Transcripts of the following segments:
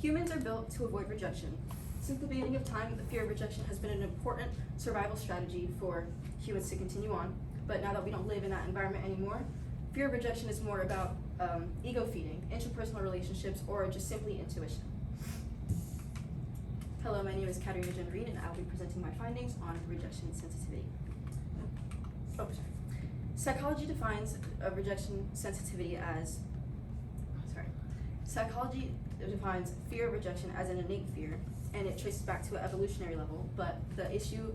Humans are built to avoid rejection. Since the beginning of time, the fear of rejection has been an important survival strategy for humans to continue on. But now that we don't live in that environment anymore, fear of rejection is more about ego feeding, interpersonal relationships, or just simply intuition. Hello, my name is Katerina Genarine, and I'll be presenting my findings on rejection sensitivity. Oh, sorry. Psychology defines rejection sensitivity as, Psychology defines fear of rejection as an innate fear, and it traces back to an evolutionary level, but the issue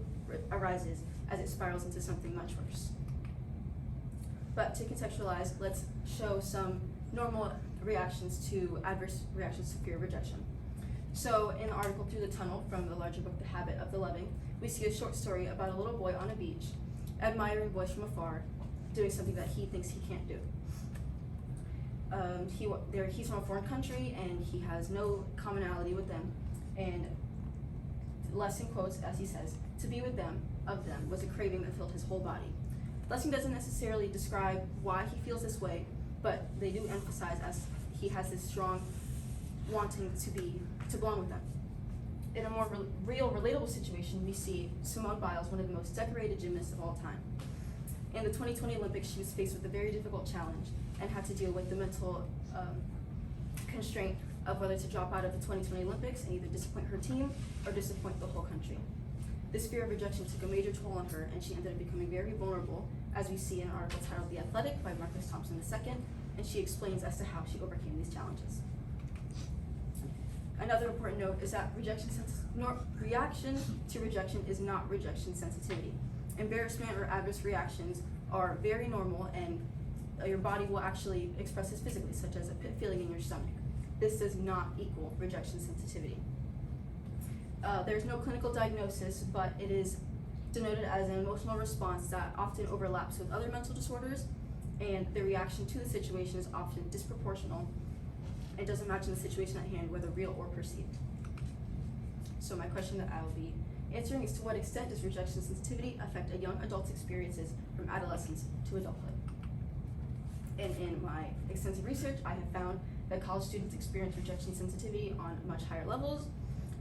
arises as it spirals into something much worse. But to contextualize, let's show some normal reactions to adverse reactions to fear of rejection. So in the article Through the Tunnel from the larger book The Habit of the Loving, we see a short story about a little boy on a beach, admiring boys from afar, doing something that he thinks he can't do. He's from a foreign country and he has no commonality with them, and Lessing quotes, as he says, "To be with them, of them, was a craving that filled his whole body." Lessing doesn't necessarily describe why he feels this way, but they do emphasize as he has this strong wanting to belong with them. In a more real, relatable situation, we see Simone Biles, one of the most decorated gymnasts of all time. In the 2020 Olympics, she was faced with a very difficult challenge and had to deal with the mental constraint of whether to drop out of the 2020 Olympics and either disappoint her team or disappoint the whole country. This fear of rejection took a major toll on her, and she ended up becoming very vulnerable, as we see in an article titled The Athletic by Marcus Thompson II, and she explains as to how she overcame these challenges. Another important note is that reaction to rejection is not rejection sensitivity. Embarrassment or adverse reactions are very normal, and your body will actually express this physically, such as a pit feeling in your stomach. This does not equal rejection sensitivity. There's no clinical diagnosis, but it is denoted as an emotional response that often overlaps with other mental disorders, and the reaction to the situation is often disproportional. It doesn't match the situation at hand, whether real or perceived. So my question that I will be answering is, to what extent does rejection sensitivity affect a young adult's experiences from adolescence to adulthood? And in my extensive research, I have found that college students experience rejection sensitivity on much higher levels.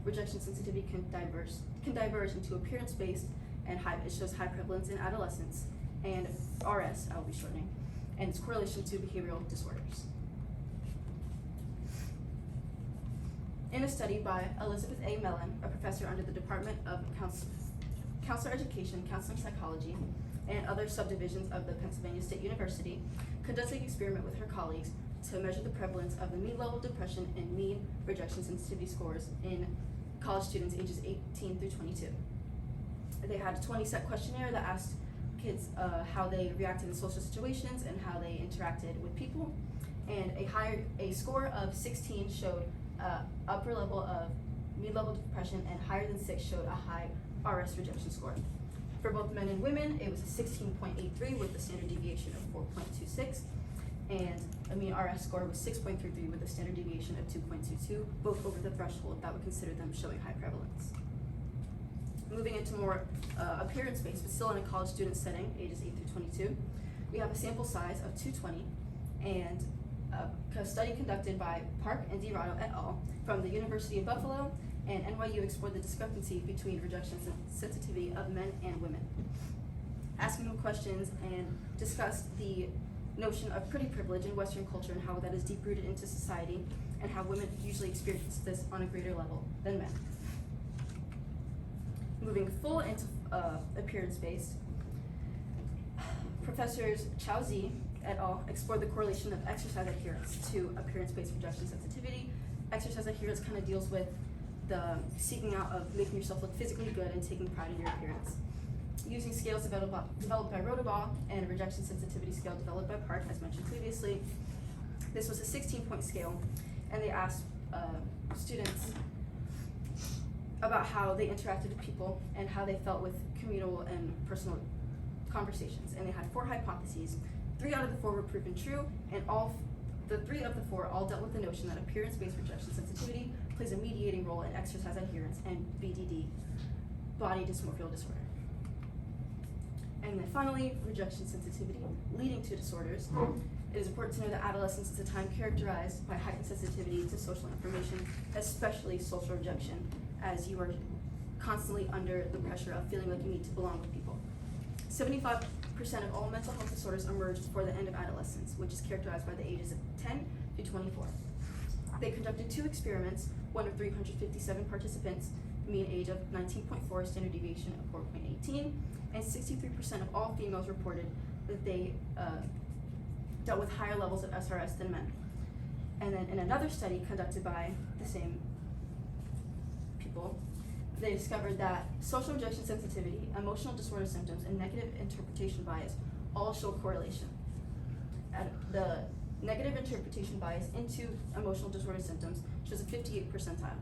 Rejection sensitivity can diverge into appearance-based, and it shows high prevalence in adolescents, and RS, I will be shortening, and its correlation to behavioral disorders. In a study by Elizabeth A. Mellon, a professor under the Department of Counselor Education, Counseling Psychology, and other subdivisions of the Pennsylvania State University, conducted an experiment with her colleagues to measure the prevalence of the mean level of depression and mean rejection sensitivity scores in college students ages 18 through 22. They had a 20-set questionnaire that asked kids how they reacted in social situations and how they interacted with people, and a score of 16 showed upper level of mean level of depression, and higher than 6 showed a high RS rejection score. For both men and women, it was a 16.83 with a standard deviation of 4.26, and a mean RS score was 6.33 with a standard deviation of 2.22, both over the threshold that would consider them showing high prevalence. Moving into more appearance-based, but still in a college student setting, ages 8 through 22, we have a sample size of 220, and a study conducted by Park and DiRado et al. From the University of Buffalo and NYU explored the discrepancy between rejection sensitivity of men and women, asking them questions and discussed the notion of pretty privilege in Western culture and how that is deep-rooted into society, and how women usually experience this on a greater level than men. Moving full into appearance-based, Professors Chao Zi et al. Explored the correlation of exercise adherence to appearance-based rejection sensitivity. Exercise adherence kind of deals with the seeking out of making yourself look physically good and taking pride in your appearance. Using scales developed by Rodabaugh and a rejection sensitivity scale developed by Park, as mentioned previously, this was a 16-point scale, and they asked students about how they interacted with people and how they felt with communal and personal conversations. And they had 4 hypotheses. 3 out of the 4 were proven true, and the 3 of the 4 all dealt with the notion that appearance-based rejection sensitivity plays a mediating role in exercise adherence and BDD, body dysmorphic disorder. And then finally, rejection sensitivity leading to disorders. It is important to know that adolescence is a time characterized by heightened sensitivity to social information, especially social rejection, as you are constantly under the pressure of feeling like you need to belong with people. 75% of all mental health disorders emerge before the end of adolescence, which is characterized by the ages of 10 to 24. They conducted 2 experiments, one of 357 participants, mean age of 19.4, standard deviation of 4.18, and 63% of all females reported that they dealt with higher levels of SRS than men. And then in another study conducted by the same people, they discovered that social rejection sensitivity, emotional disorder symptoms, and negative interpretation bias all show correlation. The negative interpretation bias into emotional disorder symptoms shows a 58th percentile.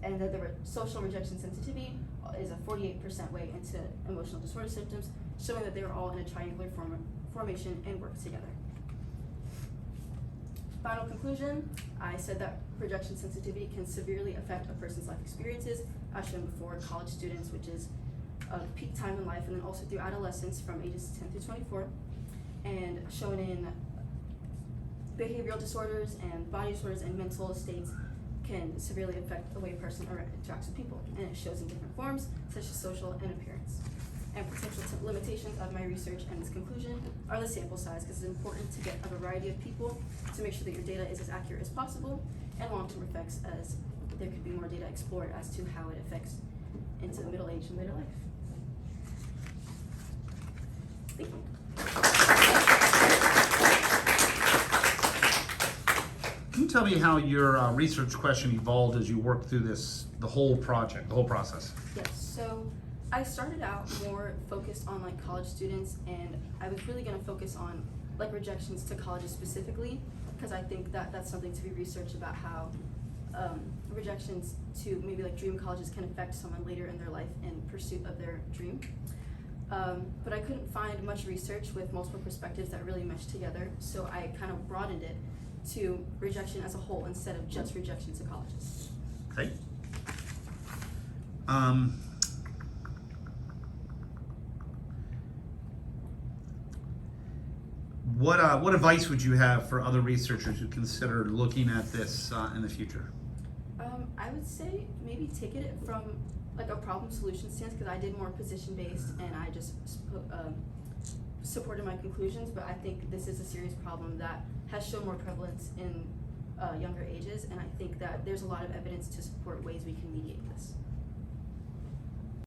And that the social rejection sensitivity is a 48% way into emotional disorder symptoms, showing that they are all in a triangular formation and work together. Final conclusion, I said that rejection sensitivity can severely affect a person's life experiences, as shown before, college students, which is a peak time in life, and then also through adolescence from ages 10 to 24, and shown in behavioral disorders and body disorders and mental states can severely affect the way a person interacts with people, and it shows in different forms, such as social and appearance. And potential limitations of my research and its conclusion are the sample size, because it's important to get a variety of people to make sure that your data is as accurate as possible, and long-term effects, as there could be more data explored as to how it affects into middle age and later life. Thank you. Can you tell me how your research question evolved as you worked through the whole project, the whole process? Yes, so I started out more focused on like college students, and I was really going to focus on like rejections to colleges specifically, because I think that that's something to be researched about how rejections to maybe like dream colleges can affect someone later in their life in pursuit of their dream. But I couldn't find much research with multiple perspectives that really meshed together, so I kind of broadened it to rejection as a whole instead of just rejection to colleges. Okay. What advice would you have for other researchers who consider looking at this in the future? I would say maybe take it from like a problem solution stance, because I did more position based and I just supported my conclusions, but I think this is a serious problem that has shown more prevalence in younger ages, and I think that there's a lot of evidence to support ways we can mediate this.